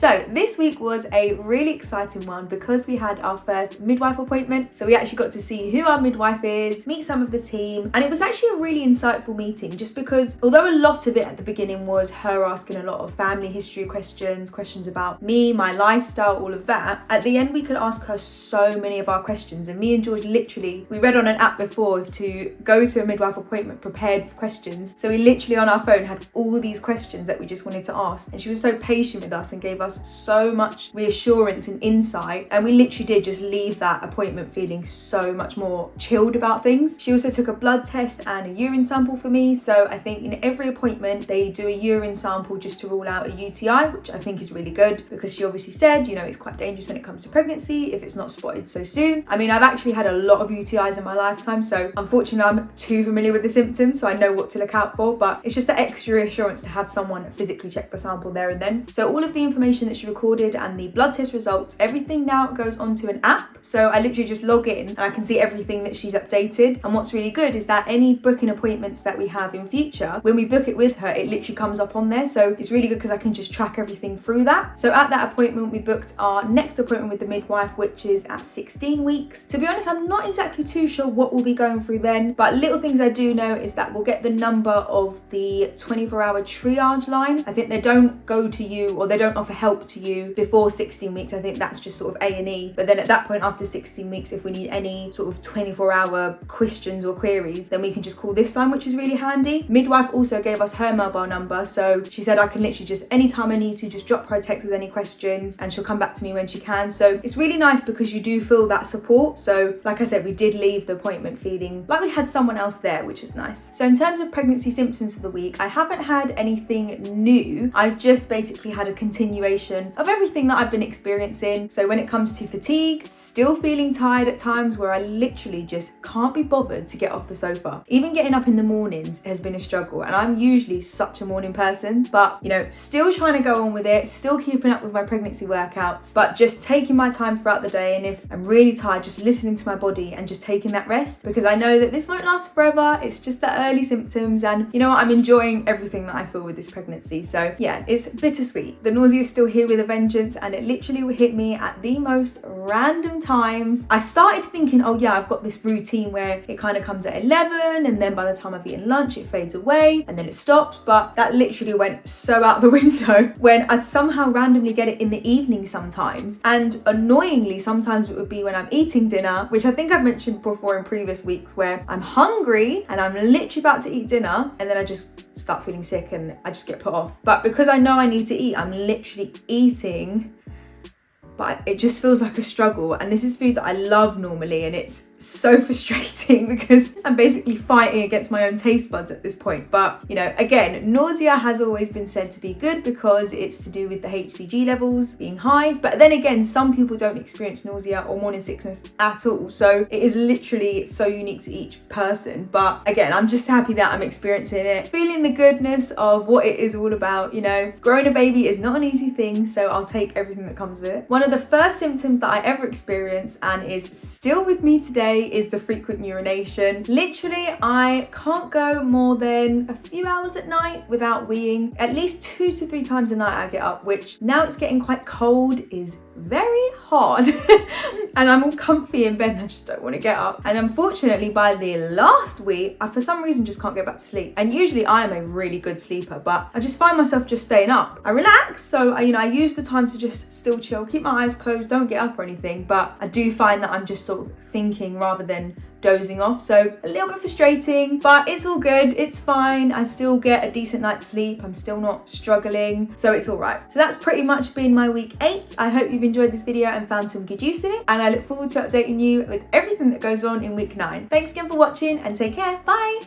So this week was a really exciting one because we had our first midwife appointment. So we actually got to see who our midwife is, meet some of the team, and it was actually a really insightful meeting just because although a lot of it at the beginning was her asking a lot of family history questions about me, my lifestyle, all of that, at the end we could ask her so many of our questions. And me and George literally, we read on an app before to go to a midwife appointment prepared for questions. So we literally on our phone had all these questions that we just wanted to ask. And she was so patient with us and gave us so much reassurance and insight. And we literally did just leave that appointment feeling so much more chilled about things. She also took a blood test and a urine sample for me. So I think in every appointment they do a urine sample just to rule out a UTI, which I think is really good because she obviously said, you know, it's quite dangerous when it comes to pregnancy if it's not spotted so soon. I mean, I've actually had a lot of UTIs in my lifetime, so unfortunately I'm too familiar with the symptoms, so I know what to look out for, but it's just an extra reassurance to have someone physically check the sample there and then. So all of the information that she recorded and the blood test results, everything now goes onto an app. So I literally just log in and I can see everything that she's updated. And what's really good is that any booking appointments that we have in future, when we book it with her, it literally comes up on there. So it's really good because I can just track everything through that. So at that appointment, we booked our next appointment with the midwife, which is at 16 weeks. To be honest, I'm not exactly too sure what we'll be going through then, but little things I do know is that we'll get the number of the 24-hour triage line. I think they don't go to you or they don't offer help to you before 16 weeks. I think that's just sort of A&E. But then at that point, after 16 weeks, if we need any sort of 24-hour questions or queries, then we can just call this line, which is really handy. Midwife also gave us her mobile number. So she said I can literally just, anytime I need to, just drop her a text with any questions and she'll come back to me when she can. So it's really nice because you do feel that support. So like I said, we did leave the appointment feeling like we had someone else there, which is nice. So in terms of pregnancy symptoms for the week, I haven't had anything new. I've just basically had a continuation of everything that I've been experiencing. So when it comes to fatigue, still feeling tired at times where I literally just can't be bothered to get off the sofa. Even getting up in the mornings has been a struggle, and I'm usually such a morning person, but you know, still trying to go on with it, still keeping up with my pregnancy workouts, but just taking my time throughout the day. And if I'm really tired, just listening to my body and just taking that rest, because I know that this won't last forever. It's just the early symptoms, and you know what, I'm enjoying everything that I feel with this pregnancy. So yeah, it's bittersweet. The nausea is still here with a vengeance, and it literally will hit me at the most random times. I started thinking, oh yeah, I've got this routine where it kind of comes at 11 and then by the time I've eaten lunch it fades away and then it stops, but that literally went so out the window when I'd somehow randomly get it in the evening sometimes. And annoyingly, sometimes it would be when I'm eating dinner, which I think I've mentioned before in previous weeks, where I'm hungry and I'm literally about to eat dinner and then I just start feeling sick and I just get put off. But because I know I need to eat, I'm literally eating, but it just feels like a struggle. And this is food that I love normally, and it's so frustrating because I'm basically fighting against my own taste buds at this point. But you know, again, nausea has always been said to be good because it's to do with the HCG levels being high. But then again, some people don't experience nausea or morning sickness at all. So it is literally so unique to each person. But again, I'm just happy that I'm experiencing it, feeling the goodness of what it is all about. You know, growing a baby is not an easy thing, so I'll take everything that comes with it. One of the first symptoms that I ever experienced and is still with me today is the frequent urination. Literally, I can't go more than a few hours at night without weeing. At least 2 to 3 times a night I get up, which now it's getting quite cold is very hard. And I'm all comfy in bed and I just don't want to get up. And unfortunately, by the last week, I for some reason just can't go back to sleep. And usually I am a really good sleeper, but I just find myself just staying up. I relax, so I use the time to just still chill, keep my eyes closed, don't get up or anything, but I do find that I'm just sort of thinking rather than dozing off. So a little bit frustrating, but it's all good, it's fine. I still get a decent night's sleep, I'm still not struggling, so it's all right. So that's pretty much been my week 8. I hope you've enjoyed this video and found some good use in it, and I look forward to updating you with everything that goes on in week 9. Thanks again for watching and take care. Bye.